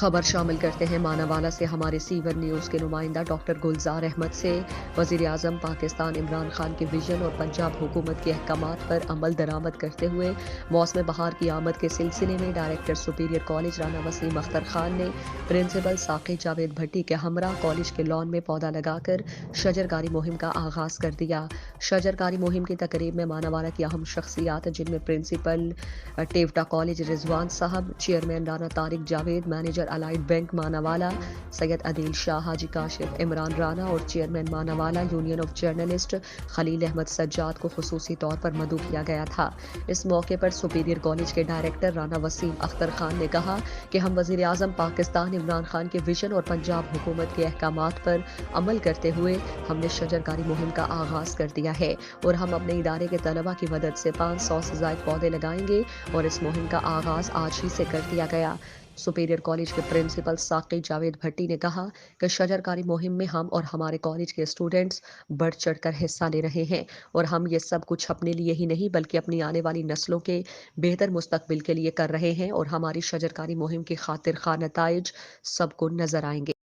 خبر شامل کرتے ہیں ماناوالا سے ہمارے سی1 نیوز کے نمائندہ ڈاکٹر گلزار احمد سے۔ وزیر اعظم پاکستان عمران خان کے ویژن اور پنجاب حکومت کے احکامات پر عمل درآمد کرتے ہوئے موسم بہار کی آمد کے سلسلے میں director superior college Rana Waseem Akhtar Khan نے پرنسپل ساقی جاوید بھٹی کے ہمراہ کالج کے لان میں پودا لگا کر شجرکاری مہم کا آغاز کر دیا۔ شجرکاری مہم کی تقریب میں ماناوالا کی اہم شخصیات جن میں principal Toyota college Rizwan Sahib, chairman Rana Tariq Javed, manager Allied Bank Manawala Syed Adeel Shah, Haji Kashif Imran Rana اور chairman Manawala union of journalist Khalil Ahmed Sajjad کو خصوصی طور پر مدعو کیا گیا تھا۔ اس موقع پر سپیریئر کالج کے ڈائریکٹر رانا وسیم اختر خان نے کہا کہ ہم وزیر اعظم پاکستان عمران خان کے ویژن اور پنجاب حکومت کے احکامات پر عمل کرتے ہوئے ہم نے شجرکاری مہم کا آغاز کر دیا ہے اور ہم اپنے ادارے کے طلباء کی مدد سے 500 سے زائد پودے لگائیں گے اور اس مہم کا آغاز آج ہی سے کر دیا گیا۔ سپیریئر کالج کے پرنسپل ساقی جاوید بھٹی نے کہا کہ شجرکاری مہم میں ہم اور ہمارے کالج کے اسٹوڈنٹس بڑھ چڑھ کر حصہ لے رہے ہیں اور ہم یہ سب کچھ اپنے لیے ہی نہیں بلکہ اپنی آنے والی نسلوں کے بہتر مستقبل کے لیے کر رہے ہیں اور ہماری شجرکاری مہم کی خاطر خواہ نتائج سب کو نظر آئیں گے۔